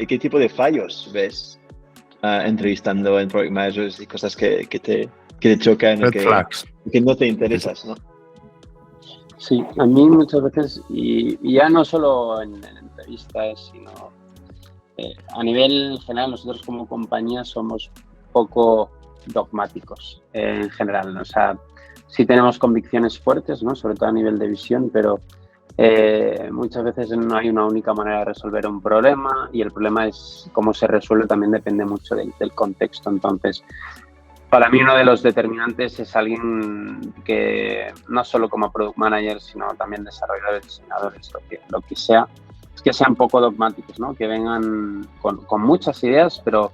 qué tipo de fallos ves entrevistando en Product Managers y cosas que te chocan o Red flags. que no te interesas, ¿no? Sí, a mí muchas veces, y ya no solo en entrevistas, sino a nivel general, nosotros como compañía somos poco dogmáticos en general, ¿no? O sea, sí tenemos convicciones fuertes, ¿no? Sobre todo a nivel de visión, pero muchas veces no hay una única manera de resolver un problema y el problema es cómo se resuelve, también depende mucho del contexto. Entonces, para mí uno de los determinantes es alguien que no solo como product manager, sino también desarrolladores, diseñadores, lo que sea, es que sean poco dogmáticos, ¿no? Que vengan con muchas ideas, pero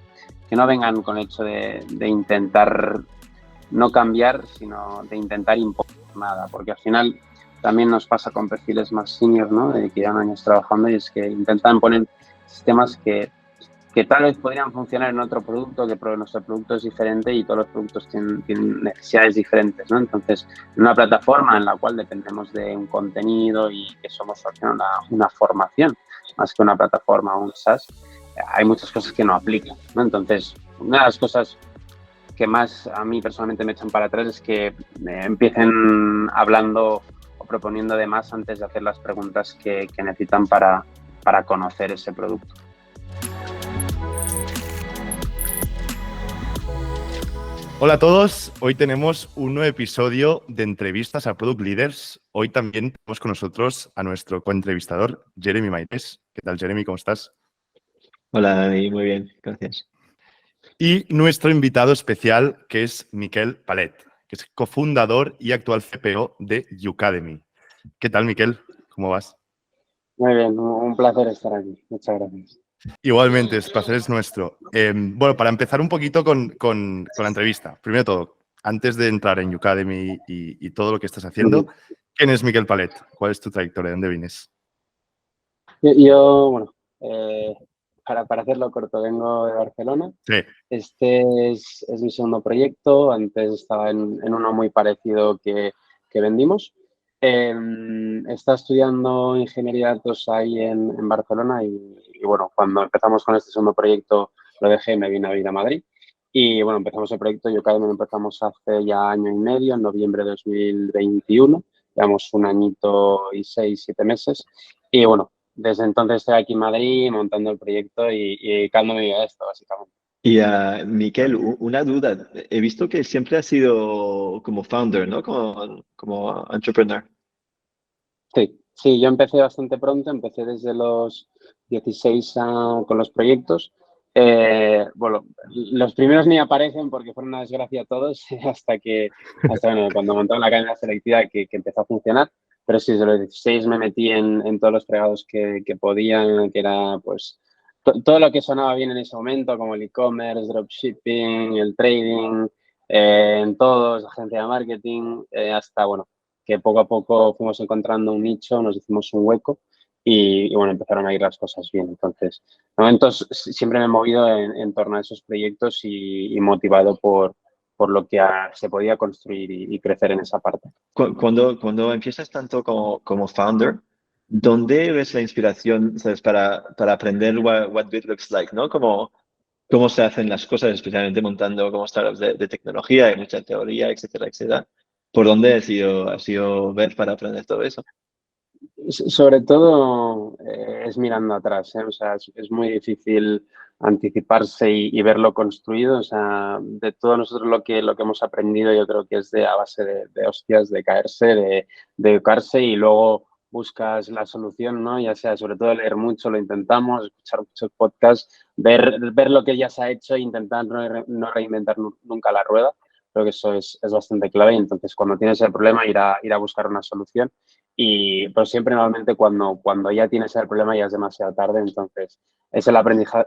que no vengan con el hecho de intentar no cambiar, sino de intentar imponer nada, porque al final también nos pasa con perfiles más senior, ¿no? Que llevan años trabajando, y es que intentan poner sistemas que tal vez podrían funcionar en otro producto, que nuestro producto es diferente y todos los productos tienen necesidades diferentes, ¿no? Entonces, en una plataforma en la cual dependemos de un contenido y que somos una formación, más que una plataforma o un SaaS, hay muchas cosas que no aplican, ¿no? Entonces, una de las cosas que más a mí personalmente me echan para atrás es que empiecen hablando o proponiendo de más antes de hacer las preguntas que necesitan para conocer ese producto. Hola a todos, hoy tenemos un nuevo episodio de entrevistas a Product Leaders. Hoy también tenemos con nosotros a nuestro coentrevistador, Jeremy Maitès. ¿Qué tal, Jeremy? ¿Cómo estás? Hola, Dani, muy bien, gracias. Y nuestro invitado especial, que es Miquel Palet, que es cofundador y actual CPO de Ucademy. ¿Qué tal, Miquel? ¿Cómo vas? Muy bien, un placer estar aquí. Muchas gracias. Igualmente, el placer es nuestro. Bueno, para empezar un poquito con la entrevista, primero de todo, antes de entrar en Ucademy y todo lo que estás haciendo, ¿quién es Miquel Palet? ¿Cuál es tu trayectoria? ¿De dónde vienes? Bueno, para hacerlo corto, vengo de Barcelona. Sí. Este es mi segundo proyecto. Antes estaba en uno muy parecido que vendimos. Estaba estudiando ingeniería de datos ahí en Barcelona y bueno, cuando empezamos con este segundo proyecto lo dejé y me vine a vivir a Madrid. Y bueno, empezamos el proyecto Ucademy, lo empezamos hace ya año y medio, en noviembre de 2021. Llevamos un añito y 6-7 meses. Y bueno, desde entonces estoy aquí en Madrid montando el proyecto y dedicándome a esto, básicamente. Y Miquel, una duda. He visto que siempre has sido como founder, ¿no? Como entrepreneur. Sí, yo empecé bastante pronto, empecé desde los 16 con los proyectos. Bueno, los primeros ni aparecen porque fueron una desgracia todos bueno, cuando montaron la cadena selectiva que empezó a funcionar. Pero sí, desde los 16 me metí en todos los fregados que podían, que era pues todo lo que sonaba bien en ese momento, como el e-commerce, dropshipping, el trading, en todos, agencia de marketing, hasta, bueno, que poco a poco fuimos encontrando un nicho, nos hicimos un hueco y bueno, empezaron a ir las cosas bien. Entonces, de momentos siempre me he movido en torno a esos proyectos y motivado por lo que se podía construir y crecer en esa parte. Cuando empiezas tanto como founder, ¿dónde ves la inspiración, sabes, para aprender what good looks like, ¿no? Cómo se hacen las cosas, especialmente montando como startups de tecnología, hay mucha teoría, etcétera, etcétera. ¿Por dónde has ido ver para aprender todo eso? Sobre todo es mirando atrás, ¿eh? O sea, es muy difícil anticiparse y verlo construido. O sea, de todo nosotros lo que hemos aprendido, yo creo que es a base de hostias, de caerse, de educarse y luego buscas la solución, ¿no? Ya sea, sobre todo leer mucho, lo intentamos, escuchar muchos podcasts, ver lo que ya se ha hecho e intentar no reinventar nunca la rueda. Creo que eso es bastante clave. Y entonces, cuando tienes el problema, ir a buscar una solución. Pero siempre normalmente cuando ya tienes el problema ya es demasiado tarde, entonces es el aprendizaje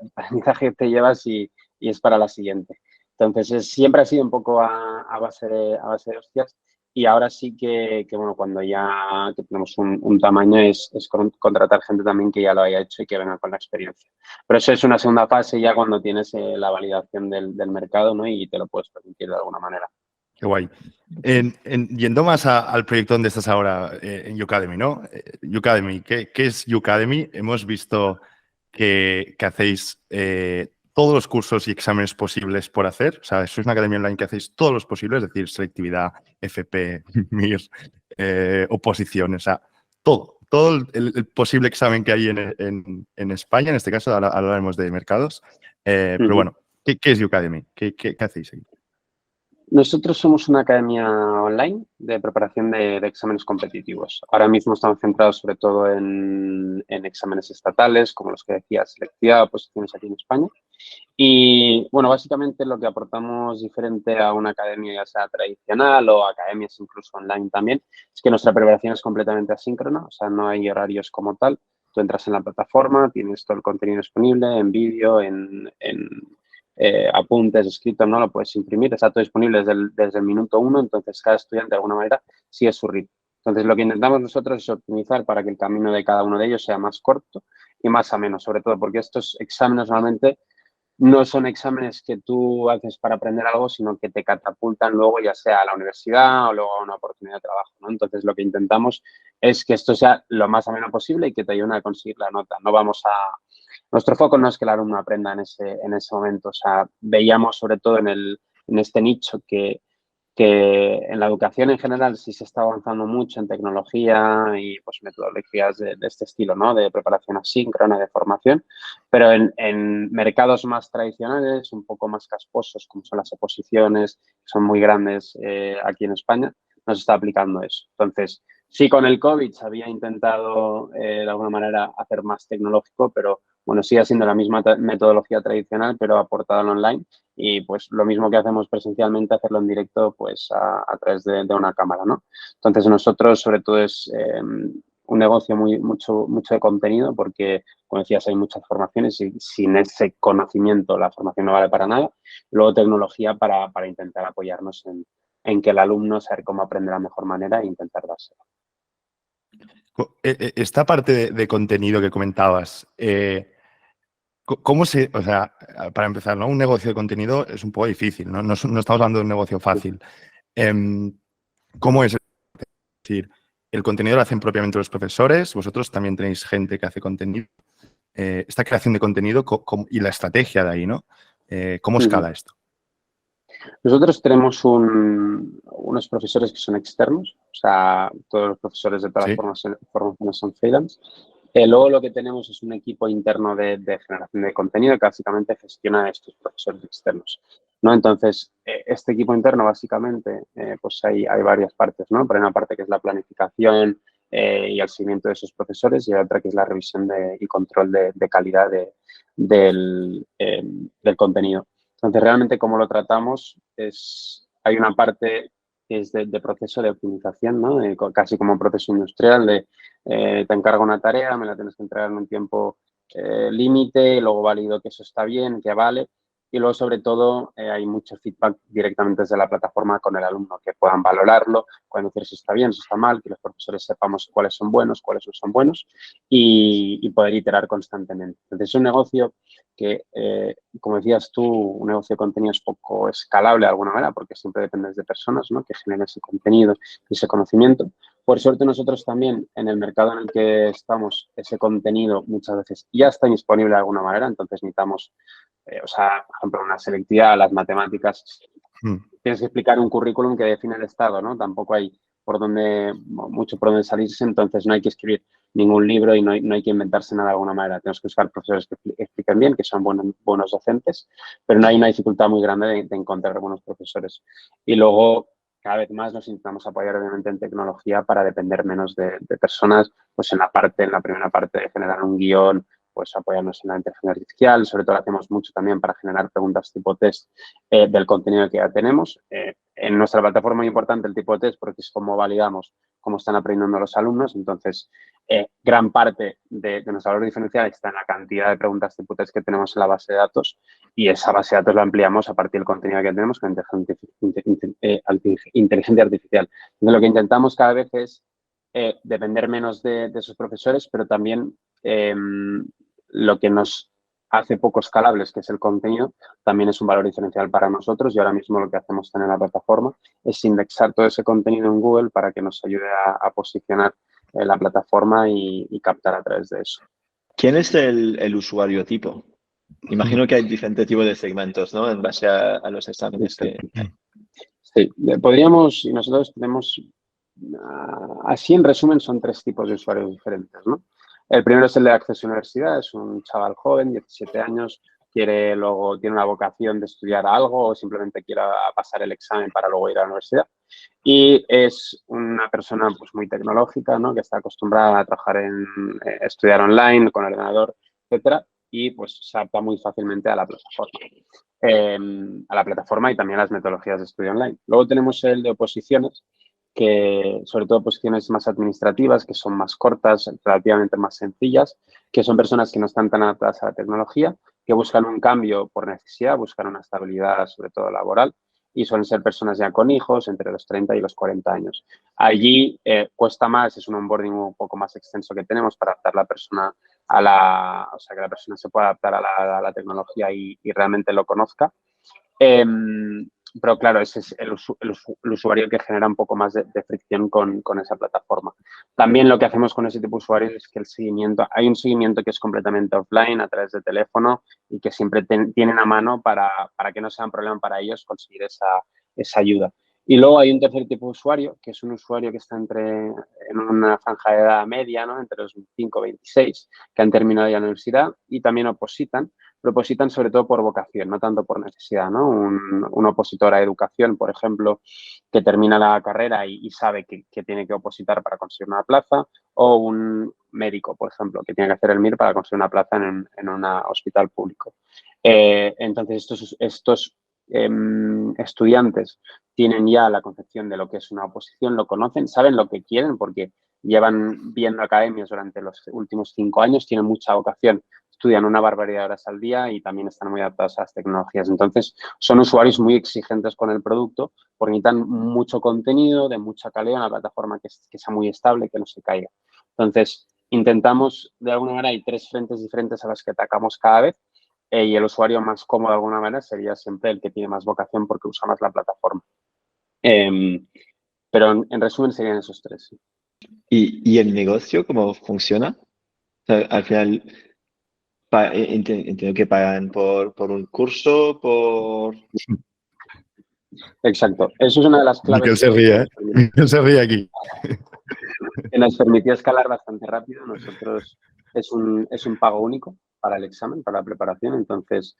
que te llevas y es para la siguiente. Entonces siempre ha sido un poco a base de hostias y ahora sí que bueno, cuando ya que tenemos un tamaño es contratar gente también que ya lo haya hecho y que venga con la experiencia. Pero eso es una segunda fase ya cuando tienes la validación del mercado, ¿no? Y te lo puedes permitir de alguna manera. Qué guay. Yendo más al proyecto donde estás ahora, en Ucademy, ¿no? Ucademy, ¿qué es Ucademy? Hemos visto que hacéis todos los cursos y exámenes posibles por hacer. O sea, sois una academia online que hacéis todos los posibles, es decir, selectividad, FP, MIR, oposiciones, o sea, todo el posible examen que hay en España. En este caso, ahora hablaremos de mercados. Pero bueno, ¿qué es Ucademy? ¿Qué hacéis ahí? Nosotros somos una academia online de preparación de exámenes competitivos. Ahora mismo estamos centrados sobre todo en exámenes estatales, como los que decía, selectividad, oposiciones aquí en España. Y bueno, básicamente lo que aportamos diferente a una academia ya sea tradicional o academias incluso online también, es que nuestra preparación es completamente asíncrona, o sea, no hay horarios como tal. Tú entras en la plataforma, tienes todo el contenido disponible en vídeo, en apuntes, escritos, ¿no? Lo puedes imprimir, está todo disponible desde el minuto 1, entonces cada estudiante de alguna manera sigue su ritmo. Entonces, lo que intentamos nosotros es optimizar para que el camino de cada uno de ellos sea más corto y más ameno, sobre todo porque estos exámenes normalmente no son exámenes que tú haces para aprender algo, sino que te catapultan luego ya sea a la universidad o luego a una oportunidad de trabajo, ¿no? Entonces, lo que intentamos es que esto sea lo más ameno posible y que te ayude a conseguir la nota. No vamos a... Nuestro foco no es que el alumno aprenda en ese momento. O sea, veíamos sobre todo en este nicho que en la educación en general sí se está avanzando mucho en tecnología y pues metodologías de este estilo, ¿no? De preparación asíncrona, de formación, pero en mercados más tradicionales, un poco más casposos, como son las oposiciones, que son muy grandes aquí en España, no se está aplicando eso. Entonces, sí, con el COVID se había intentado de alguna manera hacer más tecnológico, pero bueno, sigue siendo la misma metodología tradicional, pero aportada al online. Y pues lo mismo que hacemos presencialmente, hacerlo en directo pues a través de una cámara, ¿no? Entonces nosotros sobre todo es un negocio mucho de contenido porque, como decías, hay muchas formaciones y sin ese conocimiento la formación no vale para nada. Luego tecnología para intentar apoyarnos en que el alumno sabe cómo aprender de la mejor manera e intentar dárselo. Esta parte de contenido que comentabas, ¿cómo se, o sea, para empezar, ¿no? Un negocio de contenido es un poco difícil, ¿no? No estamos hablando de un negocio fácil. ¿Cómo es? Es decir, ¿el contenido lo hacen propiamente los profesores? ¿Vosotros también tenéis gente que hace contenido? Esta creación de contenido y la estrategia de ahí, ¿no? ¿Cómo escala esto? Nosotros tenemos unos profesores que son externos, o sea, todos los profesores de todas las formaciones son freelance. Luego lo que tenemos es un equipo interno de generación de contenido que básicamente gestiona estos profesores externos, ¿no? Entonces, este equipo interno básicamente, pues hay varias partes, ¿no? Pero hay una parte que es la planificación y el seguimiento de esos profesores y otra que es la revisión y control de calidad del contenido. Entonces, realmente, como lo tratamos, hay una parte que es de proceso de optimización, ¿no? Casi como un proceso industrial de te encargo una tarea, me la tienes que entregar en un tiempo límite, luego valido que eso está bien, que vale. Y luego, sobre todo, hay mucho feedback directamente desde la plataforma con el alumno, que puedan valorarlo, puedan decir si está bien, si está mal, que los profesores sepamos cuáles son buenos, cuáles no son buenos y poder iterar constantemente. Entonces, es un negocio que, como decías tú, un negocio de contenido es poco escalable de alguna manera porque siempre dependes de personas, ¿no? Que generen ese contenido y ese conocimiento. Por suerte, nosotros también, en el mercado en el que estamos, ese contenido muchas veces ya está disponible de alguna manera, entonces necesitamos, o sea, por ejemplo, una selectividad, las matemáticas, tienes que explicar un currículum que define el estado, ¿no? Tampoco hay mucho por donde salirse, entonces no hay que escribir ningún libro y no hay que inventarse nada de alguna manera. Tenemos que buscar profesores que expliquen bien, que son buenos docentes, pero no hay una dificultad muy grande de encontrar buenos profesores. Y luego, cada vez más nos intentamos apoyar, obviamente, en tecnología para depender menos de personas, pues en la primera parte de generar un guión, pues apoyarnos en la inteligencia artificial, sobre todo lo hacemos mucho también para generar preguntas tipo test del contenido que ya tenemos. En nuestra plataforma es importante el tipo de test porque es como validamos cómo están aprendiendo los alumnos, entonces gran parte de nuestro valor diferencial está en la cantidad de preguntas tipo test que tenemos en la base de datos y esa base de datos la ampliamos a partir del contenido que tenemos con inteligencia artificial. Entonces, lo que intentamos cada vez es depender menos de esos profesores, pero también lo que nos hace poco escalables, que es el contenido, también es un valor diferencial para nosotros y ahora mismo lo que hacemos en la plataforma es indexar todo ese contenido en Google para que nos ayude a posicionar la plataforma y captar a través de eso. ¿Quién es el usuario tipo? Imagino que hay diferentes tipos de segmentos, ¿no? En base a los exámenes que... Sí, podríamos, y nosotros tenemos, así en resumen, son 3 tipos de usuarios diferentes, ¿no? El primero es el de acceso a universidad, es un chaval joven, 17 años, tiene una vocación de estudiar algo o simplemente quiere pasar el examen para luego ir a la universidad. Y es una persona pues, muy tecnológica, ¿no? Que está acostumbrada a trabajar estudiar online, con ordenador, etcétera, y pues se adapta muy fácilmente a la plataforma y también a las metodologías de estudio online. Luego tenemos el de oposiciones, que sobre todo oposiciones más administrativas, que son más cortas, relativamente más sencillas, que son personas que no están tan adaptadas a la tecnología, que buscan un cambio por necesidad, buscan una estabilidad, sobre todo laboral, y suelen ser personas ya con hijos entre los 30 y los 40 años. Allí cuesta más, es un onboarding un poco más extenso que tenemos para adaptar la persona o sea, que la persona se pueda adaptar a la tecnología y realmente lo conozca. Pero claro, ese es el usuario que genera un poco más de fricción con esa plataforma. También lo que hacemos con ese tipo de usuarios es que hay un seguimiento que es completamente offline a través de teléfono y que siempre tienen a mano para que no sea un problema para ellos conseguir esa ayuda. Y luego hay un tercer tipo de usuario, que es un usuario que está en una franja de edad media, ¿no? Entre los 25 y 26, que han terminado ya la universidad y también opositan sobre todo por vocación, no tanto por necesidad, ¿no? Un opositor a educación, por ejemplo, que termina la carrera y sabe que tiene que opositar para conseguir una plaza, o un médico, por ejemplo, que tiene que hacer el MIR para conseguir una plaza en un hospital público. Entonces, estos estudiantes tienen ya la concepción de lo que es una oposición, lo conocen, saben lo que quieren porque llevan viendo academias durante los últimos 5 años, tienen mucha vocación, estudian una barbaridad de horas al día y también están muy adaptados a las tecnologías. Entonces, son usuarios muy exigentes con el producto porque necesitan mucho contenido, de mucha calidad, una plataforma que sea muy estable, que no se caiga. Entonces, intentamos, de alguna manera, hay 3 frentes diferentes a los que atacamos cada vez y el usuario más cómodo de alguna manera sería siempre el que tiene más vocación porque usa más la plataforma. Pero en resumen serían esos 3. Sí. ¿Y el negocio cómo funciona? O sea, al final, entiendo que pagan por un curso, por... Exacto. Eso es una de las claves Miquel se ríe, ¿eh? Miquel se ríe aquí. que nos permitió escalar bastante rápido. Nosotros es un pago único para el examen, para la preparación. Entonces,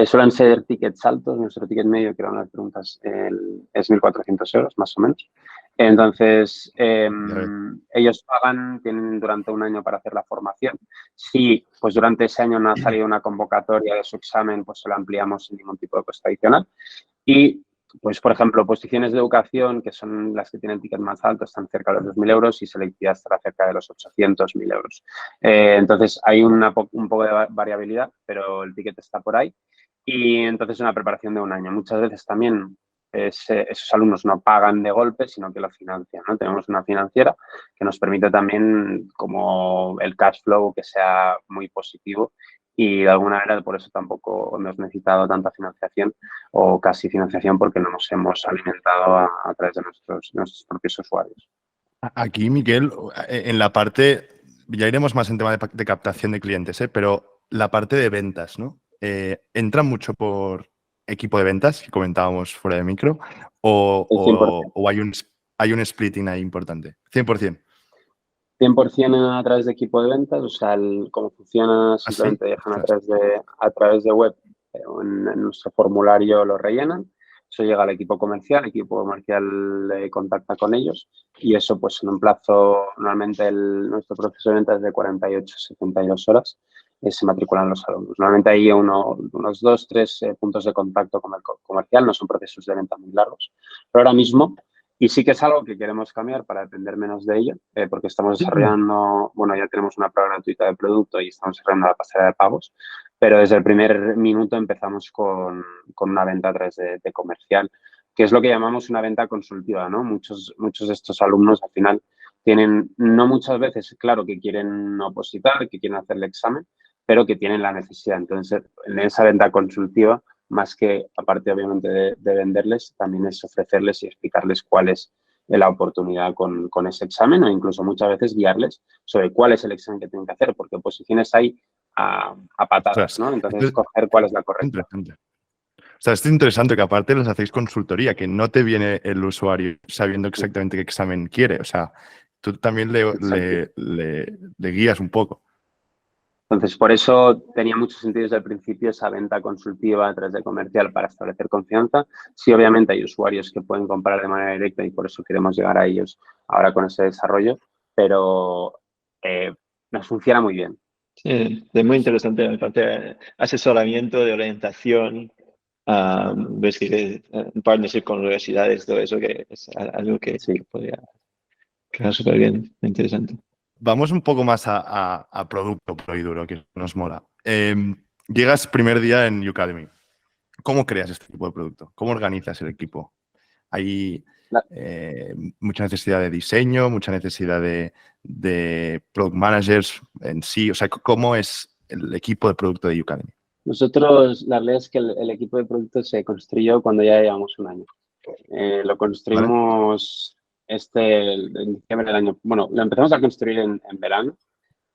suelen ser tickets altos. Nuestro ticket medio, que eran las preguntas, es 1.400 euros, más o menos. Entonces, ellos pagan, tienen durante un año para hacer la formación. Si pues durante ese año no ha salido una convocatoria de su examen, pues se lo ampliamos sin ningún tipo de coste adicional. Y pues, por ejemplo, posiciones de educación, que son las que tienen ticket más alto, están cerca de los 2.000 euros y selectividad estará cerca de los 800.000 euros. Entonces, hay un poco de variabilidad, pero el ticket está por ahí. Y entonces, una preparación de un año. Muchas veces también esos alumnos no pagan de golpe, sino que lo financian, ¿no? Tenemos una financiera que nos permite también como el cash flow que sea muy positivo y de alguna manera por eso tampoco hemos necesitado tanta financiación o casi financiación porque no nos hemos alimentado a través de nuestros propios usuarios. Aquí, Miquel, en la parte, ya iremos más en tema de captación de clientes, pero la parte de ventas, ¿no? ¿Entra mucho por equipo de ventas, que comentábamos fuera de micro, o hay un splitting ahí importante? 100%. 100% a través de equipo de ventas, o sea, cómo funciona, simplemente ¿Ah, sí? dejan a través de web, en nuestro formulario lo rellenan, eso llega al equipo comercial, el equipo comercial contacta con ellos y eso pues en un plazo, normalmente nuestro proceso de ventas es de 48 a 72 horas, se matriculan los alumnos. Normalmente hay unos 2, 3 puntos de contacto con el comercial, no son procesos de venta muy largos, pero ahora mismo. Y sí que es algo que queremos cambiar para depender menos de ello, porque estamos desarrollando, bueno, ya tenemos una prueba gratuita de producto y estamos desarrollando la pasarela de pagos, pero desde el primer minuto empezamos con una venta a través de comercial, que es lo que llamamos una venta consultiva, ¿no? Muchos de estos alumnos al final tienen, no muchas veces, claro, que quieren opositar, que quieren hacer el examen, pero que tienen la necesidad. Entonces, en esa venta consultiva, más que, aparte obviamente de venderles, también es ofrecerles y explicarles cuál es la oportunidad con ese examen, o incluso muchas veces guiarles sobre cuál es el examen que tienen que hacer, porque posiciones hay a patadas, Ostras, ¿no? esto Entonces, es escoger cuál es la correcta. interesante. O sea, es interesante que aparte les hacéis consultoría, que no te viene el usuario sabiendo exactamente qué examen quiere. O sea, tú también Exacto. le guías un poco. Entonces, por eso tenía mucho sentido desde el principio esa venta consultiva a través de comercial para establecer confianza. Sí, obviamente hay usuarios que pueden comprar de manera directa y por eso queremos llegar a ellos ahora con ese desarrollo, pero nos funciona muy bien. Sí, es muy interesante la parte de asesoramiento, de orientación, ves que en partnership con universidades, todo eso, que es algo que Sí. podría quedar súper bien, interesante. Vamos un poco más a producto puro y duro, que nos mola. Llegas primer día en Udemy. ¿Cómo creas este tipo de producto? ¿Cómo organizas el equipo? Hay La- mucha necesidad de diseño, mucha necesidad de product managers en sí. O sea, ¿cómo es el equipo de producto de Udemy? Nosotros, la realidad es que el equipo de producto se construyó cuando ya llevamos un año. Lo ¿Vale? construimos en diciembre del año. Bueno, lo empezamos a construir en verano,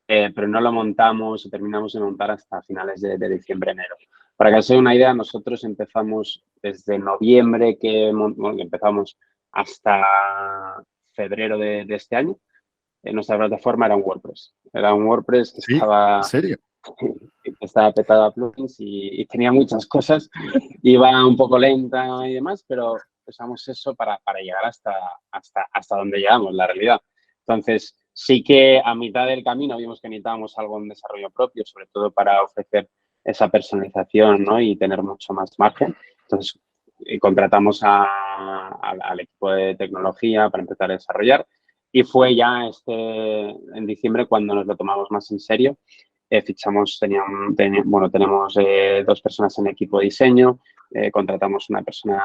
pero no lo montamos o terminamos de montar hasta finales de diciembre, enero. Para que se den una idea, nosotros empezamos desde noviembre que empezamos hasta febrero de este año. Nuestra plataforma era un WordPress. Era un WordPress Sí, ¿en serio? que estaba petado a plugins y tenía muchas cosas. Iba un poco lenta y demás, pero usamos eso para llegar hasta donde llegamos, la realidad. Entonces, sí que a mitad del camino vimos que necesitábamos algo en desarrollo propio, sobre todo para ofrecer esa personalización, ¿no? Y tener mucho más margen. Entonces, contratamos al equipo de tecnología para empezar a desarrollar. Y fue ya en diciembre cuando nos lo tomamos más en serio. Fichamos, tenemos 2 personas en el equipo de diseño, contratamos una persona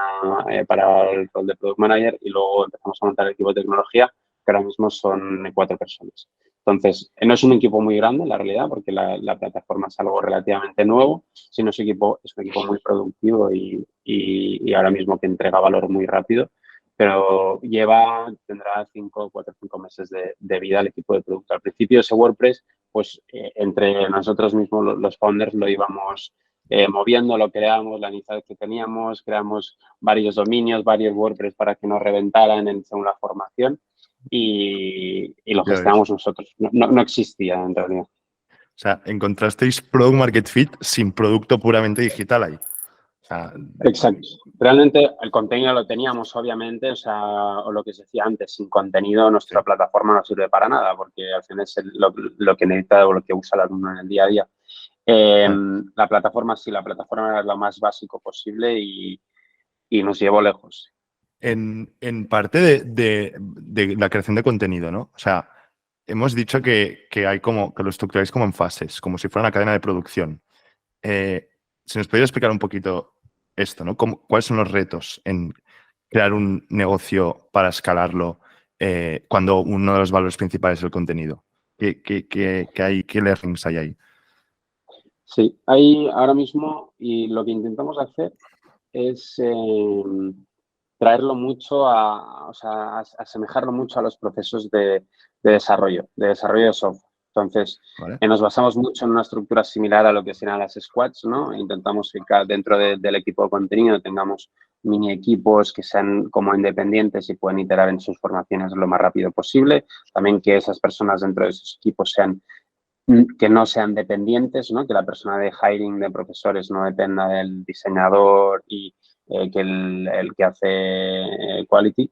para el rol de Product Manager y luego empezamos a montar el equipo de tecnología, que ahora mismo son 4 personas. Entonces, no es un equipo muy grande, la realidad, porque la plataforma es algo relativamente nuevo, sino es un equipo muy productivo y ahora mismo que entrega valor muy rápido, pero tendrá 4 o 5 meses de vida el equipo de producto. Al principio ese WordPress, pues entre nosotros mismos, los founders, lo íbamos moviendo, lo creamos, la necesidad que teníamos, creamos varios dominios, varios WordPress para que nos reventaran según la formación y lo Ya ves. gestionamos nosotros. No existía en realidad. O sea, encontrasteis product market fit sin producto puramente digital ahí. O sea, Exacto. Realmente el contenido lo teníamos, obviamente, o lo que se decía antes, sin contenido nuestra sí. plataforma no sirve para nada, porque al final es lo que necesita o lo que usa el alumno en el día a día. Vale. La plataforma era lo más básico posible y nos llevó lejos. En parte de la creación de contenido, ¿no? O sea, hemos dicho que hay que lo estructuráis como en fases, como si fuera una cadena de producción. ¿Se nos podría explicar un poquito esto, ¿no? ¿Cuáles son los retos en crear un negocio para escalarlo cuando uno de los valores principales es el contenido? ¿Qué learnings hay ahí? Sí, hay ahora mismo y lo que intentamos hacer es traerlo mucho o sea, asemejarlo mucho a los procesos de desarrollo de software. Entonces, ¿Vale? nos basamos mucho en una estructura similar a lo que serían las squads, ¿no? Intentamos que dentro del equipo de contenido tengamos mini equipos que sean como independientes y pueden iterar en sus formaciones lo más rápido posible. También que esas personas dentro de esos equipos que no sean dependientes, ¿no? Que la persona de hiring de profesores no dependa del diseñador y que el que hace quality.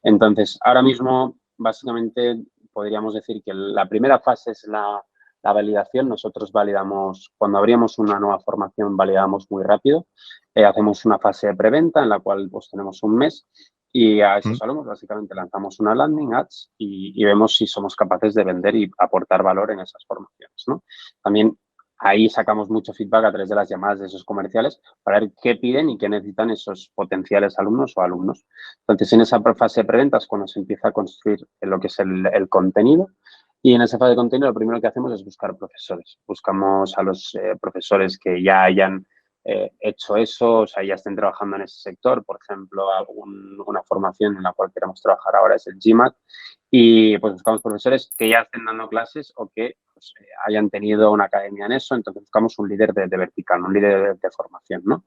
Entonces, ahora mismo, básicamente, podríamos decir que la primera fase es la validación. Nosotros validamos, cuando abrimos una nueva formación, validamos muy rápido. Hacemos una fase de preventa en la cual pues, tenemos un mes y a esos alumnos básicamente lanzamos una landing ads y vemos si somos capaces de vender y aportar valor en esas formaciones, ¿no? También ahí sacamos mucho feedback a través de las llamadas de esos comerciales para ver qué piden y qué necesitan esos potenciales alumnos o alumnos. Entonces, en esa fase de preventa es cuando se empieza a construir lo que es el contenido y en esa fase de contenido lo primero que hacemos es buscar profesores. Buscamos a los profesores que ya hayan hecho eso, o sea, ya estén trabajando en ese sector. Por ejemplo, una formación en la cual queremos trabajar ahora es el GMAT, y pues buscamos profesores que ya estén dando clases o que pues, hayan tenido una academia en eso. Entonces buscamos un líder de vertical, un líder de formación, ¿no?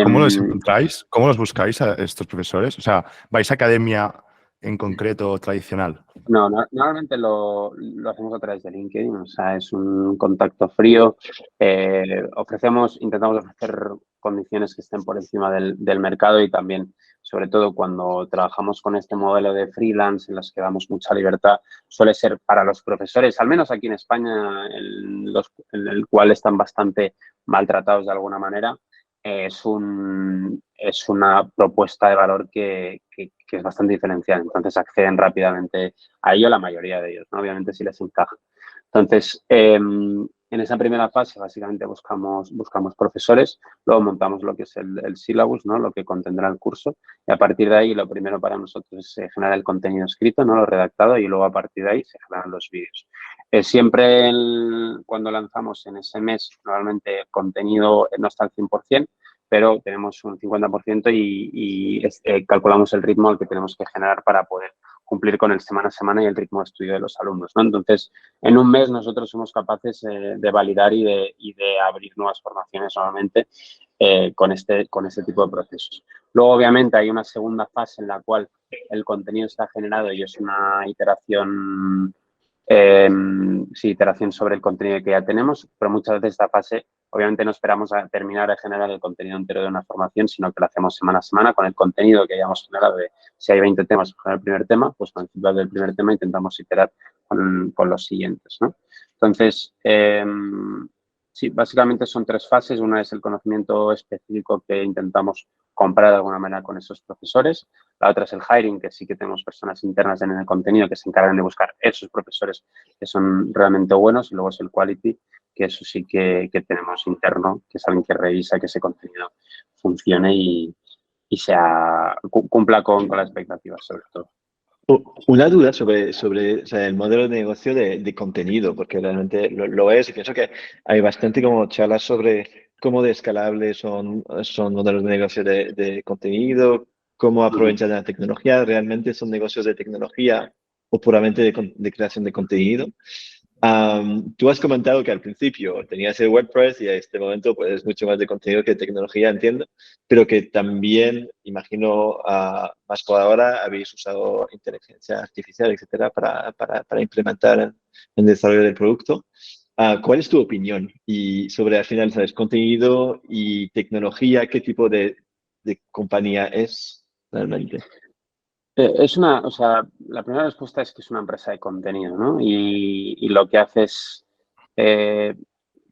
¿Cómo los encontráis? ¿Cómo los buscáis a estos profesores? O sea, ¿vais a academia en concreto tradicional? No, normalmente lo hacemos a través de LinkedIn, o sea, es un contacto frío. Intentamos ofrecer condiciones que estén por encima del mercado, y también, sobre todo cuando trabajamos con este modelo de freelance en los que damos mucha libertad, suele ser para los profesores, al menos aquí en España, en el cual están bastante maltratados de alguna manera. Es una propuesta de valor que es bastante diferencial. Entonces acceden rápidamente a ello la mayoría de ellos, ¿no? Obviamente si les encaja. Entonces, en esa primera fase básicamente buscamos profesores, luego montamos lo que es el syllabus, ¿no? Lo que contendrá el curso, y a partir de ahí lo primero para nosotros es generar el contenido escrito, ¿no? Lo redactado, y luego a partir de ahí se generan los vídeos. Siempre cuando lanzamos en ese mes, normalmente el contenido no está al 100%, pero tenemos un 50% y calculamos el ritmo al que tenemos que generar para poder cumplir con el semana a semana y el ritmo de estudio de los alumnos, ¿no? Entonces, en un mes nosotros somos capaces de validar y de abrir nuevas formaciones normalmente con este tipo de procesos. Luego, obviamente, hay una segunda fase en la cual el contenido está generado y es una iteración sobre el contenido que ya tenemos, pero muchas veces esta fase, obviamente no esperamos a terminar de generar el contenido entero de una formación, sino que lo hacemos semana a semana con el contenido que hayamos generado. Si hay 20 temas con el primer tema, pues con el feedback del primer tema intentamos iterar con los siguientes, ¿no? Entonces, sí, básicamente son 3 fases. Una es el conocimiento específico que intentamos comprar de alguna manera con esos profesores. La otra es el hiring, que sí que tenemos personas internas en el contenido que se encargan de buscar esos profesores que son realmente buenos. Y luego es el quality, que eso sí que tenemos interno, que es alguien que revisa que ese contenido funcione y cumpla con las expectativas, sobre todo. Una duda sobre o sea, el modelo de negocio de contenido, porque realmente lo es, y pienso que hay bastante como charlas sobre cómo de escalables son modelos de negocio de contenido, cómo aprovechar la tecnología, realmente son negocios de tecnología o puramente de creación de contenido. Tú has comentado que al principio tenías el WordPress y a este momento pues es mucho más de contenido que de tecnología, entiendo, pero que también, imagino, más por ahora habéis usado inteligencia artificial, etcétera, para implementar el desarrollo del producto. ¿Cuál es tu opinión? Y sobre, al final, ¿sabes? Contenido y tecnología, ¿qué tipo de compañía es realmente? O sea, la primera respuesta es que es una empresa de contenido, ¿no? Y lo que haces,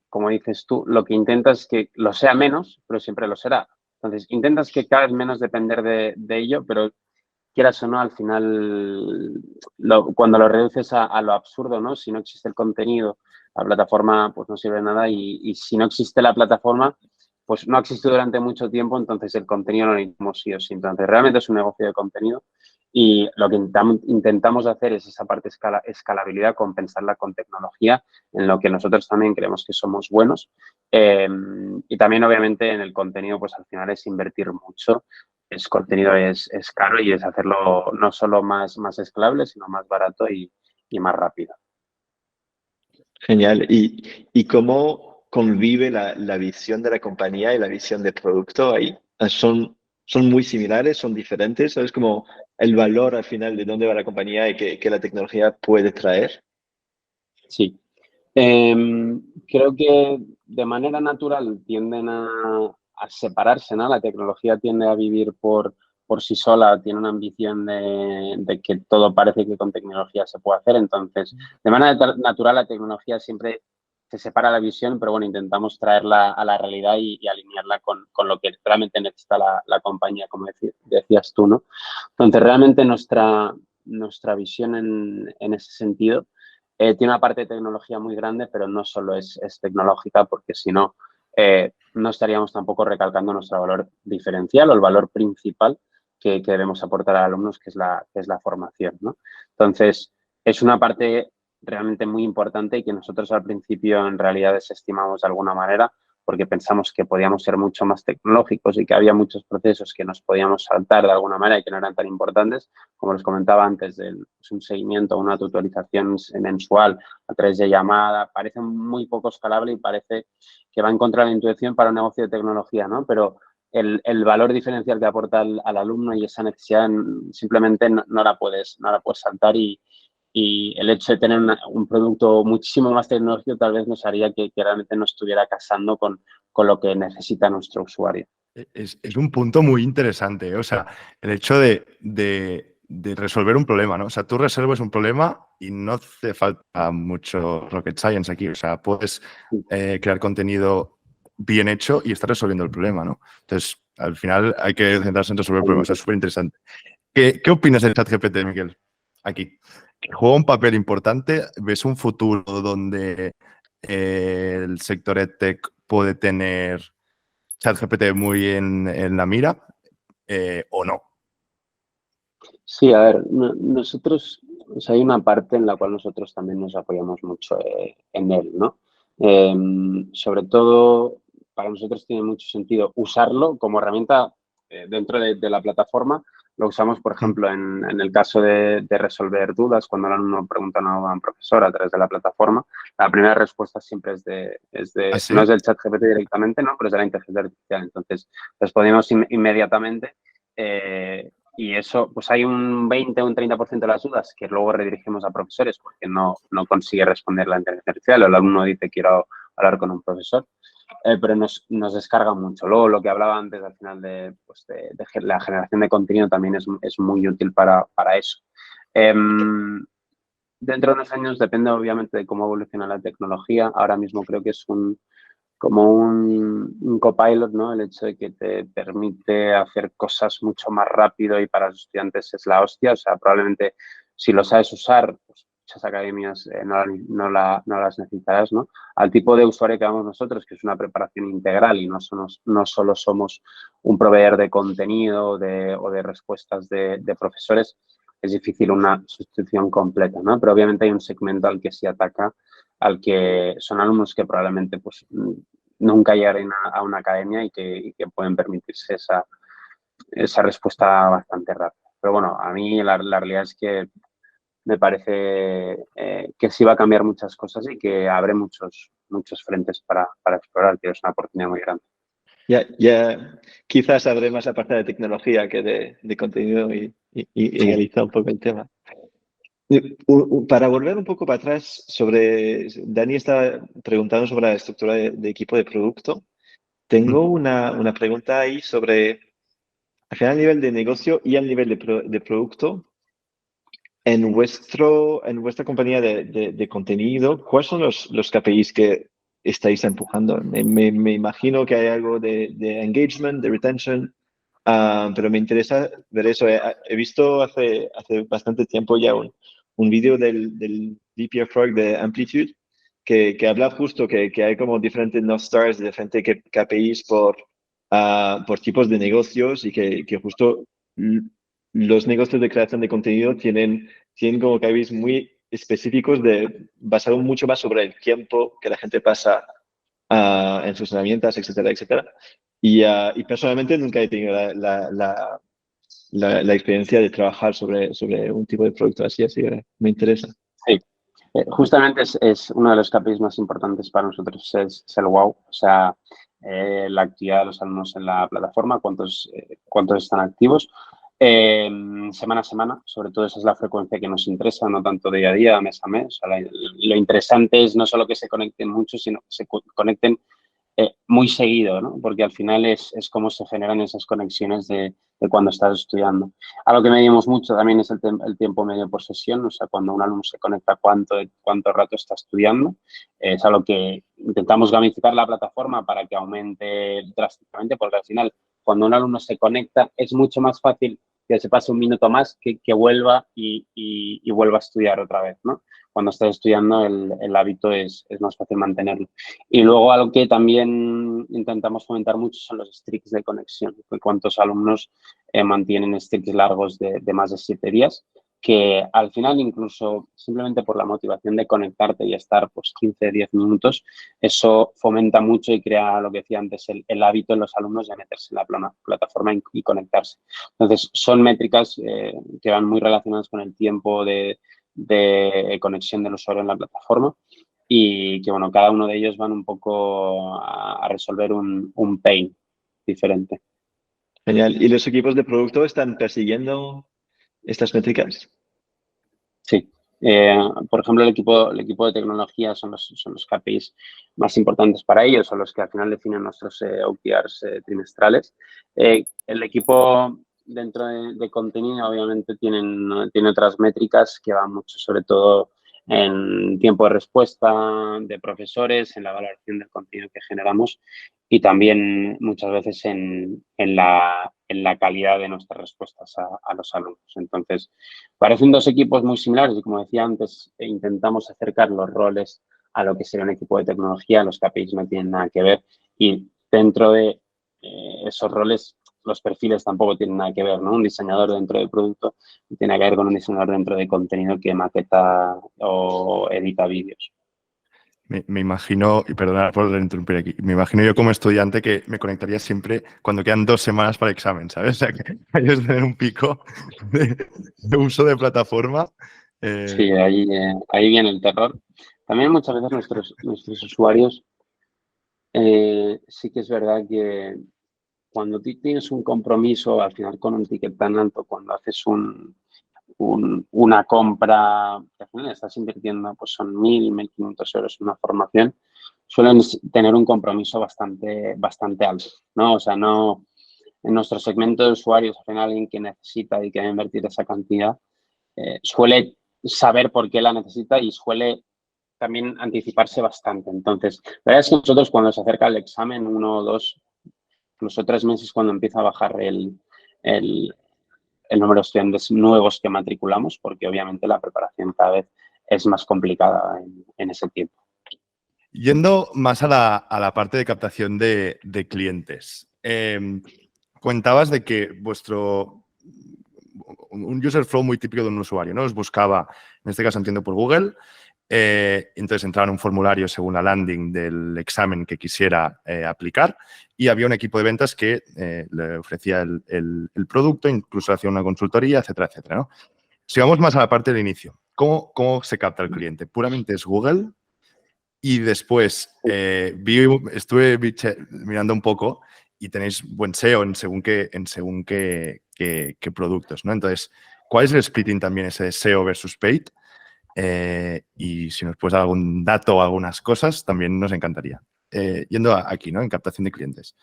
como dices tú, lo que intentas es que lo sea menos, pero siempre lo será. Entonces, intentas que cada vez menos depender de ello, pero quieras o no, al final, cuando lo reduces a lo absurdo, ¿no? Si no existe el contenido, la plataforma pues no sirve de nada, y si no existe la plataforma, pues no ha existido durante mucho tiempo, entonces el contenido no lo necesitamos sí o sí. Entonces, realmente es un negocio de contenido, y lo que intentamos hacer es esa parte escalabilidad, compensarla con tecnología, en lo que nosotros también creemos que somos buenos. Y también, obviamente, en el contenido, pues al final es invertir mucho. Contenido es caro, y es hacerlo no solo más escalable, sino más barato y más rápido. Genial. ¿Y cómo convive la visión de la compañía y la visión del producto ahí? ¿Son muy similares? ¿Son diferentes? ¿Sabes como el valor al final de dónde va la compañía y que la tecnología puede traer? Sí. Creo que de manera natural tienden a separarse, ¿no? La tecnología tiende a vivir por sí sola, tiene una ambición de que todo parece que con tecnología se puede hacer. Entonces, de manera natural, la tecnología siempre se separa la visión, pero bueno, intentamos traerla a la realidad y alinearla con lo que realmente necesita la compañía, como decías tú, ¿no? Entonces, realmente nuestra visión en ese sentido tiene una parte de tecnología muy grande, pero no solo es tecnológica, porque si no, no estaríamos tampoco recalcando nuestro valor diferencial o el valor principal que debemos aportar a alumnos, que es la formación, ¿no? Entonces, es una parte realmente muy importante y que nosotros al principio en realidad desestimamos de alguna manera, porque pensamos que podíamos ser mucho más tecnológicos y que había muchos procesos que nos podíamos saltar de alguna manera y que no eran tan importantes, como les comentaba antes, un seguimiento, una tutorización mensual a través de llamada, parece muy poco escalable y parece que va en contra de la intuición para un negocio de tecnología, ¿no? Pero el valor diferencial que aporta al alumno y esa necesidad simplemente no la puedes saltar y el hecho de tener un producto muchísimo más tecnológico tal vez nos haría que realmente no estuviera casando con lo que necesita nuestro usuario. Es un punto muy interesante, ¿eh? O sea, el hecho de resolver un problema, ¿no? O sea, tú resuelves un problema y no hace falta mucho rocket science aquí. O sea, puedes crear contenido bien hecho y estar resolviendo el problema, ¿no? Entonces, al final hay que centrarse en resolver problemas. Es súper interesante. ¿Qué opinas del ChatGPT, Miguel? Aquí. ¿Juega un papel importante? ¿Ves un futuro donde el sector EdTech puede tener ChatGPT muy en la mira o no? Sí, a ver, nosotros, o sea, hay una parte en la cual nosotros también nos apoyamos mucho en él, ¿no? Sobre todo, para nosotros tiene mucho sentido usarlo como herramienta dentro de la plataforma. Lo usamos, por ejemplo, en el caso de resolver dudas, cuando el alumno pregunta a un profesor a través de la plataforma, la primera respuesta siempre ¿Ah, sí? no es del ChatGPT directamente, ¿no? Pero es de la inteligencia artificial. Entonces, respondemos inmediatamente. Y eso, pues hay un 20 o un 30% de las dudas que luego redirigimos a profesores porque no consigue responder la inteligencia artificial o el alumno dice quiero hablar con un profesor, pero nos descarga mucho. Luego, lo que hablaba antes al final de la generación de contenido también es muy útil para eso. Dentro de unos años, depende obviamente de cómo evoluciona la tecnología. Ahora mismo creo que es como un copilot, ¿no? El hecho de que te permite hacer cosas mucho más rápido y para los estudiantes es la hostia. O sea, probablemente si lo sabes usar, pues muchas academias no las necesitarás, ¿no? Al tipo de usuario que vamos nosotros, que es una preparación integral y no solo somos un proveedor de contenido o de respuestas de profesores, es difícil una sustitución completa, ¿no? Pero obviamente hay un segmento al que sí ataca, al que son alumnos que probablemente pues nunca lleguen a una academia y que pueden permitirse esa respuesta bastante rápida. Pero bueno, a mí la realidad es que me parece que sí va a cambiar muchas cosas y que abre muchos frentes para explorar, que es una oportunidad muy grande. Ya quizás habré más aparte de tecnología que de contenido y analizar un poco el tema. Para volver un poco para atrás Dani estaba preguntando sobre la estructura de equipo de producto. Tengo una pregunta ahí sobre, al final, a nivel de negocio y al nivel de producto, en vuestra compañía de contenido, ¿cuáles son los KPIs que estáis empujando? Me imagino que hay algo de engagement, de retention, pero me interesa ver eso. He visto hace bastante tiempo ya un vídeo del VP of Product de Amplitude que habla justo que hay como diferentes North Stars, diferentes KPIs por tipos de negocios y que justo los negocios de creación de contenido tienen como KPIs muy específicos basado mucho más sobre el tiempo que la gente pasa en sus herramientas, etcétera, etcétera. Y personalmente nunca he tenido la experiencia de trabajar sobre un tipo de producto así que me interesa. Sí, justamente es uno de los KPIs más importantes para nosotros, es el wow, o sea, la actividad de los alumnos en la plataforma, cuántos están activos, semana a semana, sobre todo esa es la frecuencia que nos interesa, no tanto día a día, mes a mes. O sea, lo interesante es no solo que se conecten mucho, sino que se conecten muy seguido, ¿no? Porque al final es cómo se generan esas conexiones de cuando estás estudiando. Algo que medimos mucho también es el tiempo medio por sesión, o sea, cuando un alumno se conecta, cuánto rato está estudiando. Es algo que intentamos gamificar la plataforma para que aumente drásticamente, porque al final, cuando un alumno se conecta, es mucho más fácil que se pase un minuto más que vuelva y vuelva a estudiar otra vez, ¿no? Cuando estás estudiando, el hábito es más fácil mantenerlo. Y luego algo que también intentamos fomentar mucho son los streaks de conexión. Cuántos alumnos mantienen streaks largos de más de 7 días. que al final, incluso simplemente por la motivación de conectarte y estar pues 15, 10 minutos, eso fomenta mucho y crea lo que decía antes, el hábito en los alumnos de meterse en la plataforma y conectarse. Entonces, son métricas que van muy relacionadas con el tiempo de conexión del usuario en la plataforma y que, bueno, cada uno de ellos van un poco a resolver un pain diferente. Genial. ¿Y los equipos de producto están persiguiendo estas métricas? Sí. Por ejemplo, el equipo de tecnología son los KPIs más importantes para ellos, son los que al final definen nuestros OKRs trimestrales. El equipo dentro de contenido obviamente tiene otras métricas que van mucho sobre todo en tiempo de respuesta de profesores, en la valoración del contenido que generamos y también muchas veces en la calidad de nuestras respuestas a los alumnos. Entonces, parecen dos equipos muy similares y, como decía antes, intentamos acercar los roles a lo que sería un equipo de tecnología. Los KPIs no tienen nada que ver y dentro de esos roles los perfiles tampoco tienen nada que ver, ¿no? Un diseñador dentro del producto tiene que ver con un diseñador dentro de contenido que maqueta o edita vídeos. Me imagino, y perdonad por interrumpir aquí, me imagino yo como estudiante que me conectaría siempre cuando quedan 2 semanas para el examen, ¿sabes? O sea, que ellos tener un pico de uso de plataforma. Sí, ahí viene el terror. También muchas veces nuestros usuarios sí que es verdad que cuando tú tienes un compromiso al final con un ticket tan alto, cuando haces una compra, que al final estás invirtiendo, pues son 1.000, 1.500 euros en una formación, suelen tener un compromiso bastante alto, ¿no? O sea, no, en nuestro segmento de usuarios, al final alguien que necesita y que va a invertir esa cantidad, suele saber por qué la necesita y suele también anticiparse bastante. Entonces, la verdad es que nosotros cuando se acerca el examen, 1 o 2, incluso 3 meses cuando empieza a bajar el número de estudiantes nuevos que matriculamos, porque obviamente la preparación cada vez es más complicada en ese tiempo. Yendo más a la parte de captación de clientes. Comentabas de que un user flow muy típico de un usuario, ¿no? Os buscaba, en este caso entiendo por Google, entonces entraba en un formulario según la landing del examen que quisiera aplicar y había un equipo de ventas que le ofrecía el producto, incluso hacía una consultoría, etcétera, etcétera, ¿no? Si vamos más a la parte del inicio, ¿cómo se capta el cliente? ¿Puramente es Google? Y después estuve mirando un poco y tenéis buen SEO en según qué productos, ¿no? Entonces, ¿cuál es el splitting también ese de SEO versus paid? Y si nos puedes dar algún dato o algunas cosas, también nos encantaría. Yendo aquí, ¿no? En captación de clientes.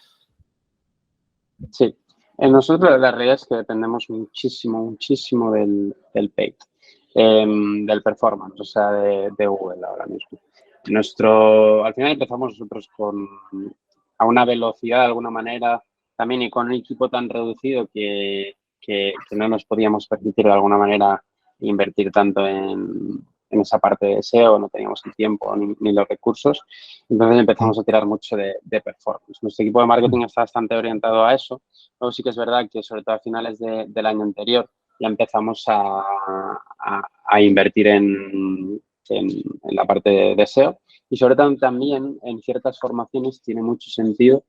Sí, en nosotros la realidad es que dependemos muchísimo del paid, del performance, o sea, de Google ahora mismo. Al final empezamos nosotros a una velocidad de alguna manera también y con un equipo tan reducido que no nos podíamos permitir de alguna manera invertir tanto en esa parte de SEO, no teníamos el tiempo ni los recursos. Entonces empezamos a tirar mucho de performance. Nuestro equipo de marketing está bastante orientado a eso. Luego sí que es verdad que sobre todo a finales del año anterior ya empezamos a invertir en la parte de SEO y sobre todo también en ciertas formaciones tiene mucho sentido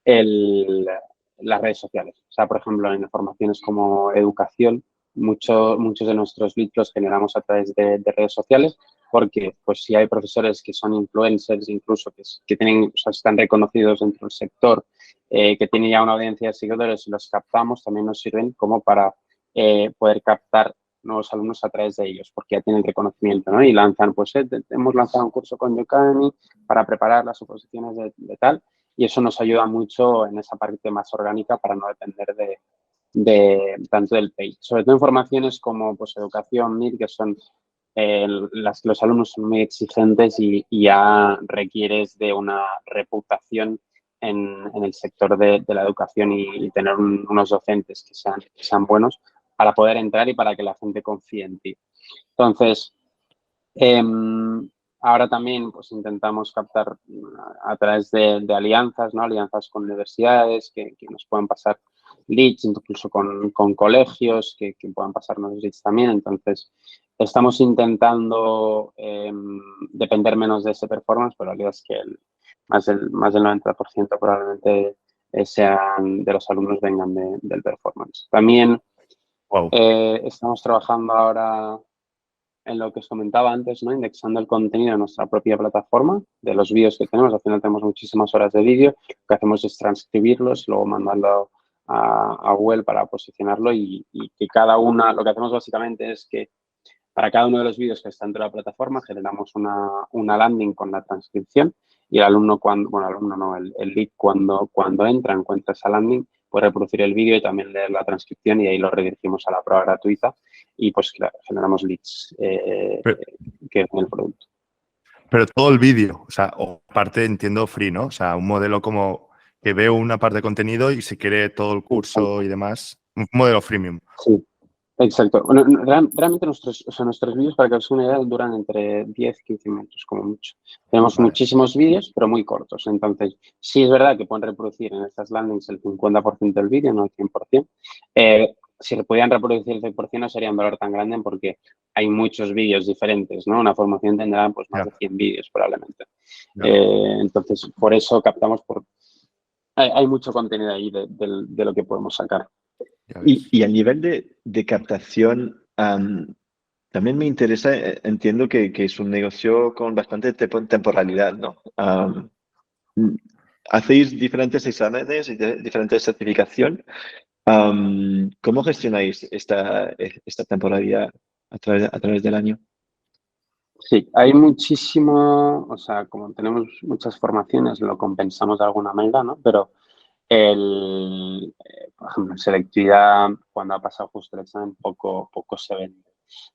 las redes sociales. O sea, por ejemplo, en formaciones como educación, muchos de nuestros leads los generamos a través de redes sociales porque pues si hay profesores que son influencers incluso que tienen, o sea, están reconocidos dentro del sector, que tienen ya una audiencia de seguidores y los captamos, también nos sirven como para poder captar nuevos alumnos a través de ellos, porque ya tienen reconocimiento, ¿no? Y lanzan, pues hemos lanzado un curso con Udemy para preparar las oposiciones de tal, y eso nos ayuda mucho en esa parte más orgánica para no depender tanto del paid. Sobre todo en formaciones como pues, educación, MIR, que son las que los alumnos son muy exigentes y ya requieres de una reputación en el sector de la educación y tener unos docentes que sean buenos para poder entrar y para que la gente confíe en ti. Entonces, ahora también pues intentamos captar a través de alianzas, ¿no? Alianzas con universidades que nos puedan pasar leads, incluso con colegios que puedan pasarnos leads también. Entonces, estamos intentando depender menos de ese performance, pero la realidad es que más del 90% probablemente sean de los alumnos vengan del performance. También Wow. estamos trabajando ahora en lo que os comentaba antes, ¿no? Indexando el contenido en nuestra propia plataforma, de los vídeos que tenemos. Al final tenemos muchísimas horas de vídeo. Lo que hacemos es transcribirlos, luego mandarlo a Google para posicionarlo y que cada una, lo que hacemos básicamente es que para cada uno de los vídeos que está dentro de la plataforma generamos una landing con la transcripción y el alumno el lead cuando encuentra esa landing, puede reproducir el vídeo y también leer la transcripción y ahí lo redirigimos a la prueba gratuita y pues generamos leads que es el producto. Pero todo el vídeo, o sea, o parte entiendo free, ¿no? O sea, un modelo como que veo una parte de contenido y se quiere todo el curso y demás. Un modelo freemium. Sí, exacto. Bueno, realmente nuestros vídeos, para que os hagáis una idea, duran entre 10 y 15 minutos, como mucho. Tenemos muchísimos vídeos, pero muy cortos. Entonces, sí es verdad que pueden reproducir en estas landings el 50% del vídeo, no el 100%. Si podían reproducir el 100% no sería un valor tan grande porque hay muchos vídeos diferentes, ¿no? Una formación tendrá pues más de 100 vídeos probablemente. Entonces, por eso captamos hay mucho contenido ahí de lo que podemos sacar. Y a nivel de captación, también me interesa, entiendo que es un negocio con bastante temporalidad, ¿no? Hacéis diferentes exámenes y diferentes certificación. ¿Cómo gestionáis esta temporalidad a través del año? Sí, hay muchísimo, o sea, como tenemos muchas formaciones, lo compensamos de alguna manera, ¿no? Pero por ejemplo, en selectividad, cuando ha pasado justo el examen, poco se vende.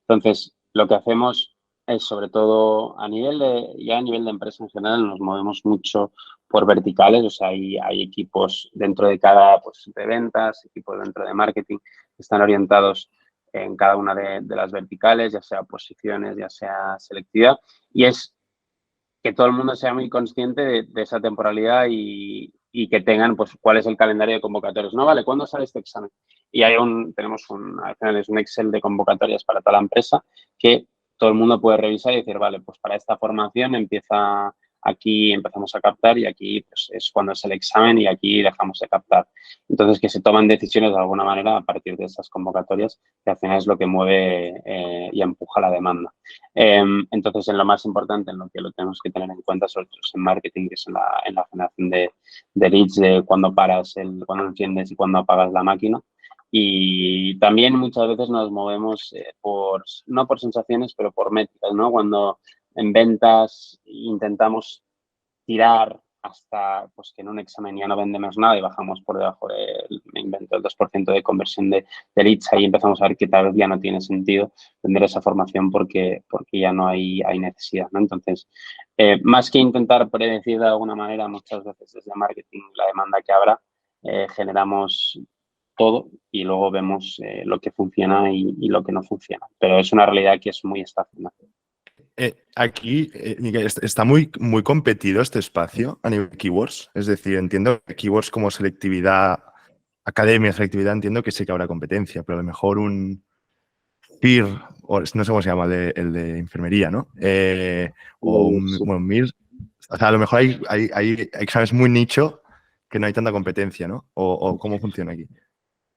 Entonces, lo que hacemos es, sobre todo, a nivel de empresa en general, nos movemos mucho por verticales, o sea, hay equipos dentro de cada, pues, de ventas, equipos dentro de marketing, que están orientados en cada una de las verticales, ya sea posiciones, ya sea selectividad, y es que todo el mundo sea muy consciente de esa temporalidad y que tengan, pues, cuál es el calendario de convocatorias. No, vale, ¿cuándo sale este examen? Y tenemos al final es un Excel de convocatorias para toda la empresa que todo el mundo puede revisar y decir, vale, pues para esta formación aquí empezamos a captar y aquí pues, es cuando es el examen y aquí dejamos de captar. Entonces, que se toman decisiones de alguna manera a partir de esas convocatorias, que al final es lo que mueve y empuja la demanda. Entonces, en lo más importante, en lo que lo tenemos que tener en cuenta, sobre todo en marketing, que es en la generación de leads, de cuándo cuándo enciendes y cuándo apagas la máquina. Y también muchas veces nos movemos no por sensaciones, pero por métricas, ¿no? Cuando en ventas intentamos tirar hasta pues que en un examen ya no vendemos nada y bajamos por debajo me invento, el 2% de conversión de leads, ahí empezamos a ver que tal vez ya no tiene sentido vender esa formación porque ya no hay necesidad, ¿no? Entonces, más que intentar predecir de alguna manera, muchas veces desde marketing la demanda que habrá, generamos todo y luego vemos lo que funciona y lo que no funciona. Pero es una realidad que es muy estacional. Aquí, Miguel, está muy, muy competido este espacio a nivel de keywords. Es decir, entiendo que keywords como selectividad, academia, selectividad, entiendo que sí que habrá competencia, pero a lo mejor un PIR, o no sé cómo se llama, el de enfermería, ¿no? O un MIR. O sea, a lo mejor hay exámenes muy nicho que no hay tanta competencia, ¿no? ¿O cómo funciona aquí?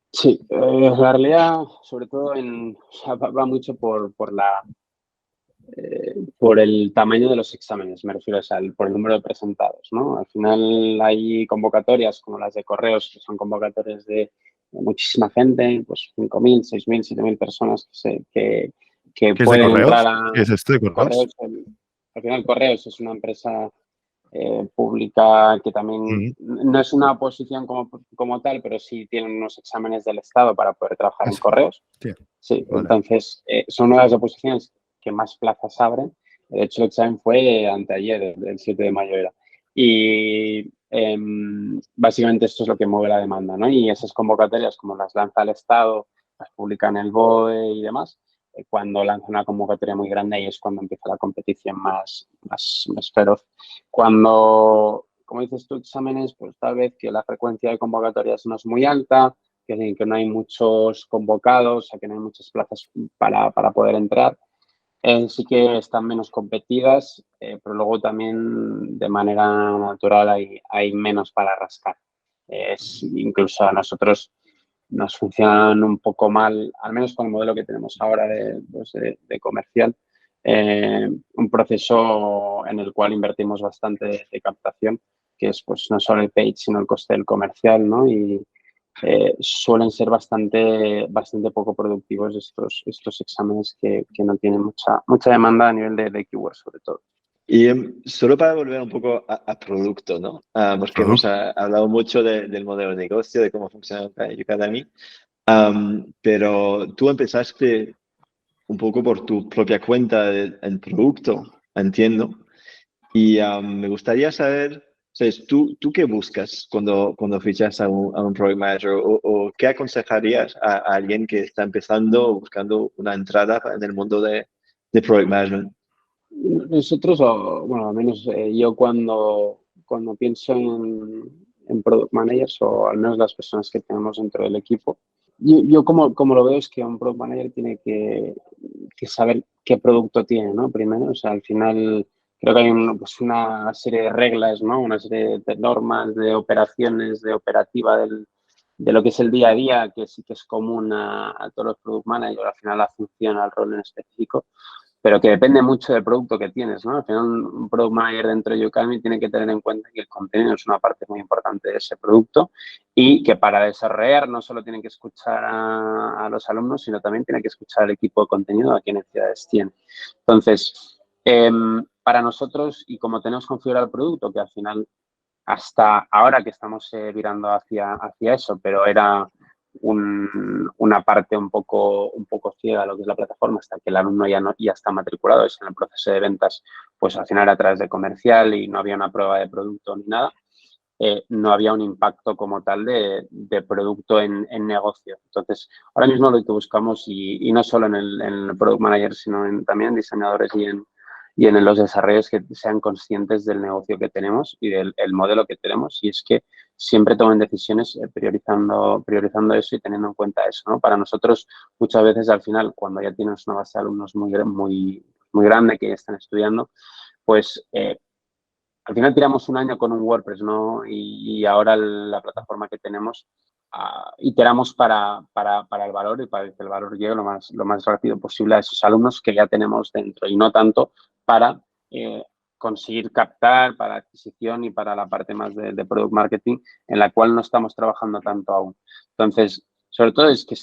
Sí, la realidad, sobre todo, va mucho por el tamaño de los exámenes, me refiero, o sea, por el número de presentados, ¿no? Al final hay convocatorias como las de correos, que son convocatorias de muchísima gente, pues 5.000, 6.000, 7.000 personas que ¿Qué es de pueden correos? entrar a ¿Qué es esto de correos? Al final, Correos es una empresa pública que también no es una oposición como tal, pero sí tienen unos exámenes del Estado para poder trabajar en correos. Sí, vale. Entonces, son una de las oposiciones que más plazas abren. De hecho, el examen fue anteayer, el 7 de mayo era. Y básicamente esto es lo que mueve la demanda, ¿no? Y esas convocatorias, como las lanza el Estado, las publica en el BOE y demás, cuando lanza una convocatoria muy grande, ahí es cuando empieza la competición más feroz. Cuando, como dices tú, exámenes, pues tal vez que la frecuencia de convocatorias no es muy alta, que no hay muchos convocados, o sea, que no hay muchas plazas para poder entrar. Sí que están menos competidas, pero luego también de manera natural hay menos para rascar. Incluso a nosotros nos funcionan un poco mal, al menos con el modelo que tenemos ahora de comercial, un proceso en el cual invertimos bastante de captación, que es pues no solo el paid, sino el coste del comercial, ¿no? Y suelen ser bastante poco productivos estos exámenes que no tienen mucha demanda a nivel de keywords, sobre todo. Y solo para volver un poco a producto, ¿no? Porque hemos hablado mucho del modelo de negocio, de cómo funciona Udemy, pero tú empezaste un poco por tu propia cuenta el producto, entiendo. Y me gustaría saber, ¿sabes? ¿Tú qué buscas cuando fichas a un Product Manager? ¿O qué aconsejarías a alguien que está empezando buscando una entrada en el mundo de Product Management? Nosotros, bueno, al menos yo cuando pienso en Product Managers, o al menos las personas que tenemos dentro del equipo, yo como lo veo es que un Product Manager tiene que saber qué producto tiene, ¿no? Primero, o sea, al final creo que hay pues una serie de reglas, ¿no? Una serie de normas, de operaciones, de operativa de lo que es el día a día, que sí que es común a todos los Product Managers, al final la función, al rol en específico, pero que depende mucho del producto que tienes, ¿no? Al final, un Product Manager dentro de Udemy tiene que tener en cuenta que el contenido es una parte muy importante de ese producto y que para desarrollar no solo tienen que escuchar a los alumnos, sino también tiene que escuchar al equipo de contenido a qué necesidades tiene. Entonces, para nosotros, y como tenemos configurado el producto, que al final, hasta ahora que estamos virando hacia eso, pero era una parte un poco ciega lo que es la plataforma hasta que el alumno ya está matriculado, es en el proceso de ventas, pues al final a través de comercial y no había una prueba de producto ni nada, no había un impacto como tal de producto en negocio. Entonces, ahora mismo lo que buscamos, y no solo en el Product Manager, sino también en diseñadores y en los desarrollos, que sean conscientes del negocio que tenemos y del modelo que tenemos, y es que siempre tomen decisiones priorizando eso y teniendo en cuenta eso, ¿no? Para nosotros, muchas veces al final, cuando ya tienes una base de alumnos muy grande que ya están estudiando, pues al final tiramos un año con un WordPress, ¿no? Y ahora la plataforma que tenemos, iteramos para el valor y para que el valor llegue lo más rápido posible a esos alumnos que ya tenemos dentro, y no tanto para conseguir captar, para adquisición y para la parte más de product marketing, en la cual no estamos trabajando tanto aún. Entonces, sobre todo es que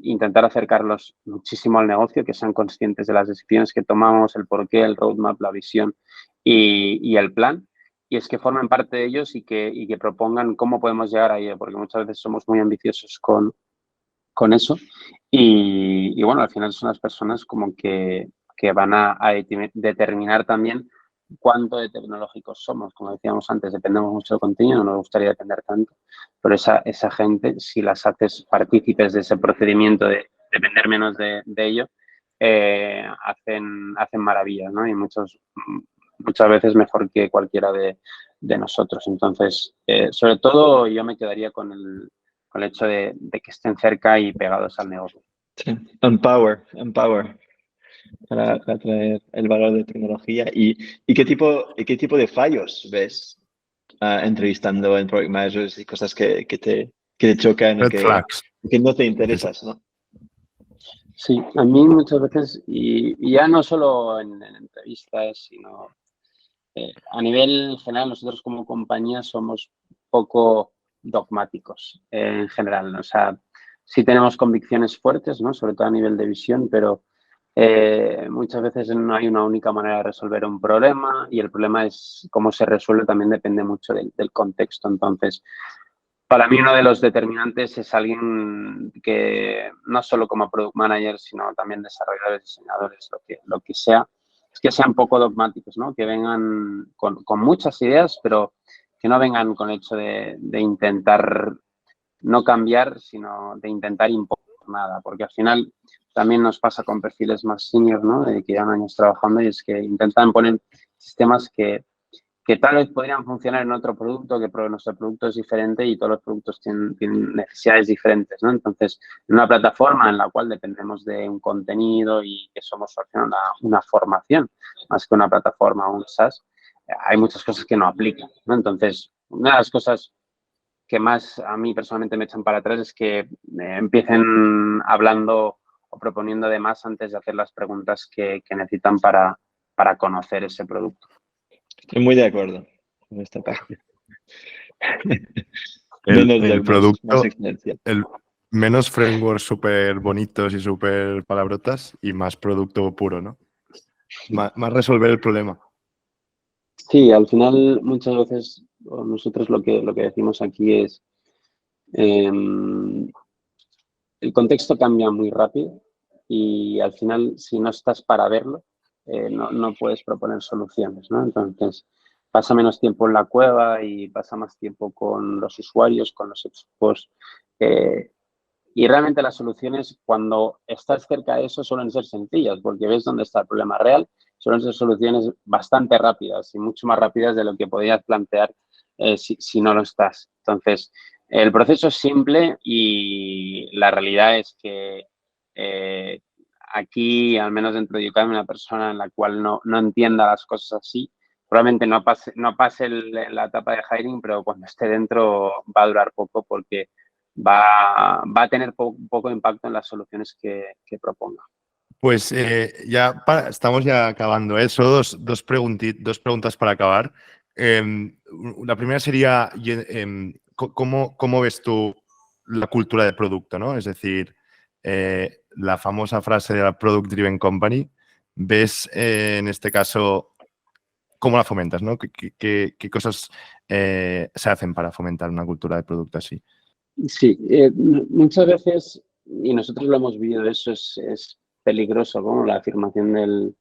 intentar acercarlos muchísimo al negocio, que sean conscientes de las decisiones que tomamos, el porqué, el roadmap, la visión y el plan. Y es que formen parte de ellos y que propongan cómo podemos llegar a ello, porque muchas veces somos muy ambiciosos con eso. Y bueno, al final son las personas como que van a determinar también cuánto de tecnológicos somos. Como decíamos antes, dependemos mucho del contenido, no nos gustaría depender tanto, pero esa gente, si las haces partícipes de ese procedimiento de depender menos de ello, hacen maravillas, ¿no? Y muchas veces mejor que cualquiera de nosotros. Entonces, sobre todo yo me quedaría con el hecho de que estén cerca y pegados al negocio. Sí. Empower para traer el valor de tecnología. ¿Y qué tipo de fallos ves entrevistando en Product Managers y cosas que te chocan o Red flags. que no te interesas, ¿no? Sí, a mí muchas veces, y ya no solo en entrevistas, sino a nivel general, nosotros como compañía somos poco dogmáticos en general, ¿no? O sea, sí tenemos convicciones fuertes, ¿no? Sobre todo a nivel de visión, pero muchas veces no hay una única manera de resolver un problema, y el problema es cómo se resuelve, también depende mucho del contexto. Entonces, para mí uno de los determinantes es alguien que no solo como product manager, sino también desarrolladores, diseñadores, lo que sea, es que sean poco dogmáticos, ¿no? Que vengan con muchas ideas, pero que no vengan con el hecho de intentar no cambiar, sino de intentar imponer nada, porque al final también nos pasa con perfiles más senior, ¿no? Que llevan años trabajando, y es que intentan poner sistemas que que tal vez podrían funcionar en otro producto, que nuestro producto es diferente y todos los productos tienen necesidades diferentes, ¿no? Entonces, en una plataforma en la cual dependemos de un contenido y que somos una formación, más que una plataforma o un SaaS, hay muchas cosas que no aplican, ¿no? Entonces, una de las cosas que más a mí personalmente me echan para atrás es que empiecen hablando o proponiendo de más antes de hacer las preguntas que necesitan para conocer ese producto. Estoy muy de acuerdo con esta parte. El producto, más excelencia. menos frameworks súper bonitos y súper palabrotas y más producto puro, ¿no? Más resolver el problema. Sí, al final muchas veces nosotros lo que decimos aquí es el contexto cambia muy rápido y al final si no estás para verlo no puedes proponer soluciones, ¿no? Entonces pasa menos tiempo en la cueva y pasa más tiempo con los usuarios, con los equipos y realmente las soluciones cuando estás cerca de eso suelen ser sencillas porque ves dónde está el problema real. Suelen ser soluciones bastante rápidas y mucho más rápidas de lo que podías plantear si no lo estás. Entonces, el proceso es simple y la realidad es que aquí, al menos dentro de Udemy, una persona en la cual no entienda las cosas así, probablemente no pase la etapa de hiring, pero cuando esté dentro va a durar poco porque va a tener poco impacto en las soluciones que proponga. Pues estamos ya acabando. Solo dos preguntas para acabar. La primera sería, ¿cómo ves tú la cultura de producto, ¿no? Es decir, la famosa frase de la Product Driven Company. ¿Ves en este caso cómo la fomentas, ¿no? ¿Qué cosas se hacen para fomentar una cultura de producto así? Sí, muchas veces, y nosotros lo hemos vivido, eso es peligroso, ¿no? La afirmación del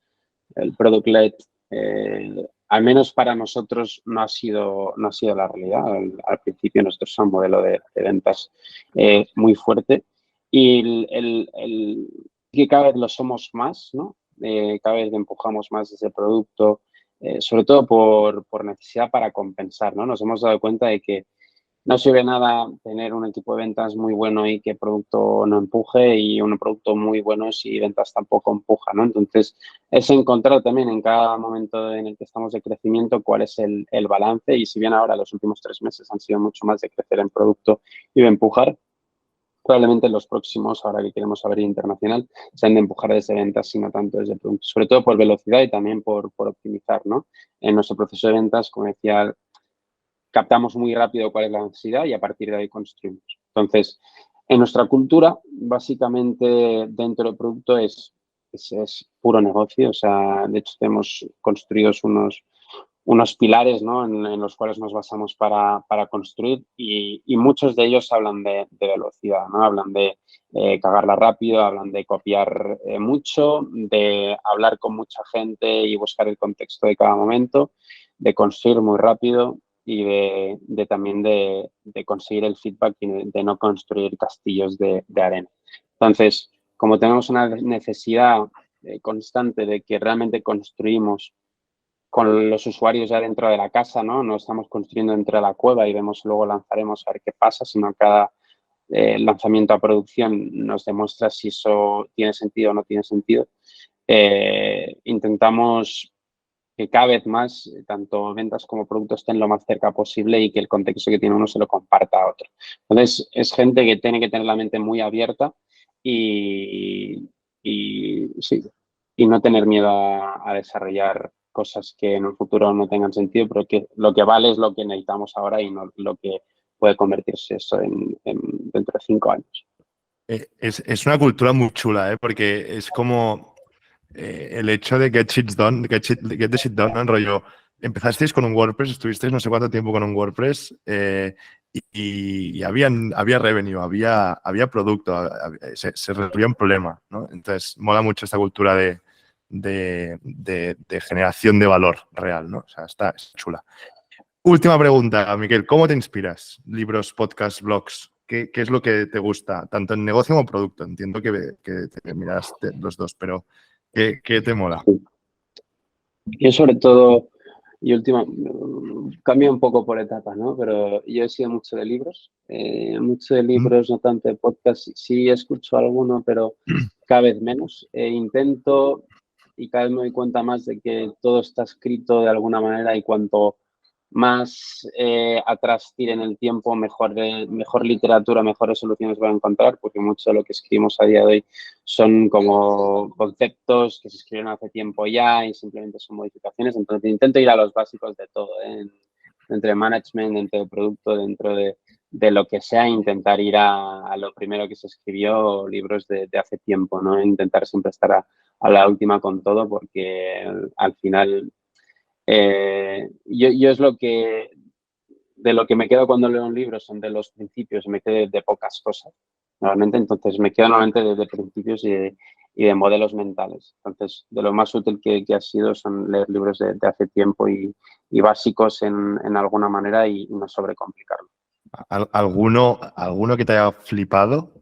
product-led, al menos para nosotros no ha sido la realidad. Al principio nosotros somos un modelo de ventas muy fuerte y que cada vez lo somos más, ¿no? Cada vez empujamos más ese producto, sobre todo por necesidad para compensar, ¿no? Nos hemos dado cuenta de que no sirve nada tener un equipo de ventas muy bueno y que producto no empuje y un producto muy bueno si ventas tampoco empuja, ¿no? Entonces, es encontrar también en cada momento en el que estamos de crecimiento cuál es el balance y si bien ahora los últimos 3 meses han sido mucho más de crecer en producto y de empujar, probablemente los próximos, ahora que queremos abrir internacional, sean de empujar desde ventas y no tanto desde producto, sobre todo por velocidad y también por optimizar, ¿no? En nuestro proceso de ventas, como decía, captamos muy rápido cuál es la necesidad y a partir de ahí construimos. Entonces, en nuestra cultura, básicamente dentro del producto es puro negocio. O sea, de hecho, tenemos construidos unos pilares, ¿no? en los cuales nos basamos para construir y muchos de ellos hablan de velocidad, ¿no? Hablan de cagarla rápido, hablan de copiar mucho, de hablar con mucha gente y buscar el contexto de cada momento, de construir muy rápido y también de conseguir el feedback y de no construir castillos de arena. Entonces, como tenemos una necesidad constante de que realmente construimos con los usuarios ya dentro de la casa, ¿no? No estamos construyendo dentro de la cueva y luego lanzaremos a ver qué pasa, sino cada lanzamiento a producción nos demuestra si eso tiene sentido o no tiene sentido. Intentamos que cada vez más, tanto ventas como productos estén lo más cerca posible y que el contexto que tiene uno se lo comparta a otro. Entonces, es gente que tiene que tener la mente muy abierta y no tener miedo a desarrollar cosas que en un futuro no tengan sentido, pero que lo que vale es lo que necesitamos ahora y no lo que puede convertirse eso dentro de 5 años. Es una cultura muy chula, porque es como el hecho de get the shit done, ¿no? En rollo, empezasteis con un WordPress, estuvisteis no sé cuánto tiempo con un WordPress y había revenue, había producto, se resolvía un problema, ¿no? Entonces, mola mucho esta cultura de generación de valor real, ¿no? O sea, está chula. Última pregunta, Miquel, ¿cómo te inspiras? Libros, podcasts, blogs. ¿Qué es lo que te gusta, tanto en negocio como producto? Entiendo que te miras los dos, pero ¿qué te mola? Yo sobre todo cambia un poco por etapas, ¿no? Pero yo he sido mucho de libros, no tanto de podcast. Sí escucho alguno, pero cada vez menos. Intento y cada vez me doy cuenta más de que todo está escrito de alguna manera y cuanto más atrás tiren el tiempo, mejor literatura, mejores soluciones van a encontrar, porque mucho de lo que escribimos a día de hoy son como conceptos que se escribieron hace tiempo ya y simplemente son modificaciones. Entonces intento ir a los básicos de todo, dentro de management, dentro de producto, dentro de lo que sea, intentar ir a lo primero que se escribió, libros de hace tiempo, ¿no? Intentar siempre estar a la última con todo, porque al final yo es de lo que me quedo cuando leo un libro son de los principios, me quedo de pocas cosas, normalmente, entonces me quedo normalmente de principios y de modelos mentales. Entonces, de lo más útil que ha sido son leer libros de hace tiempo y básicos en alguna manera y no sobrecomplicarlo. ¿Alguno que te haya flipado?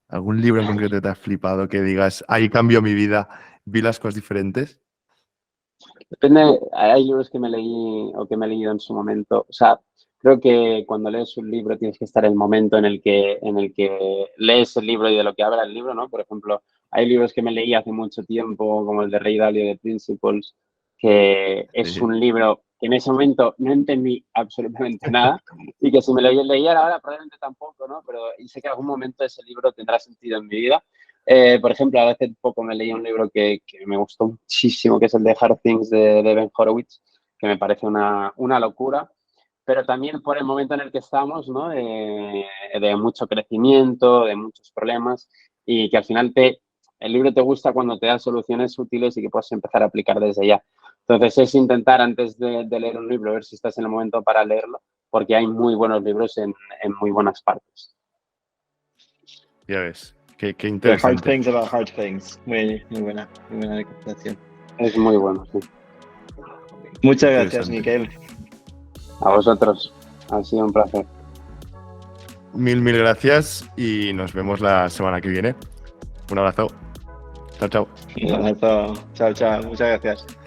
¿Algún libro en concreto que te haya flipado que digas, ahí cambió mi vida, vi las cosas diferentes? Depende, hay libros que me leí o que me he leído en su momento. O sea, creo que cuando lees un libro tienes que estar en el momento en el que lees el libro y de lo que habla el libro, ¿no? Por ejemplo, hay libros que me leí hace mucho tiempo, como el de Ray Dalio de Principles, que es un libro que en ese momento no entendí absolutamente nada y que si me lo leyera ahora probablemente tampoco, ¿no? Pero y sé que en algún momento ese libro tendrá sentido en mi vida. Por ejemplo, hace poco me leí un libro que me gustó muchísimo, que es el de Hard Things de Ben Horowitz, que me parece una locura, pero también por el momento en el que estamos, ¿no? De mucho crecimiento, de muchos problemas, y que al final el libro te gusta cuando te da soluciones útiles y que puedes empezar a aplicar desde ya. Entonces es intentar antes de leer un libro, ver si estás en el momento para leerlo, porque hay muy buenos libros en muy buenas partes. Ya ves. Qué interesante. The Hard Things About Hard Things. Muy buena recomendación. Es muy bueno, sí. Muchas gracias, Miquel. A vosotros. Ha sido un placer. Mil gracias y nos vemos la semana que viene. Un abrazo. Chao. Un abrazo. Chao. Muchas gracias.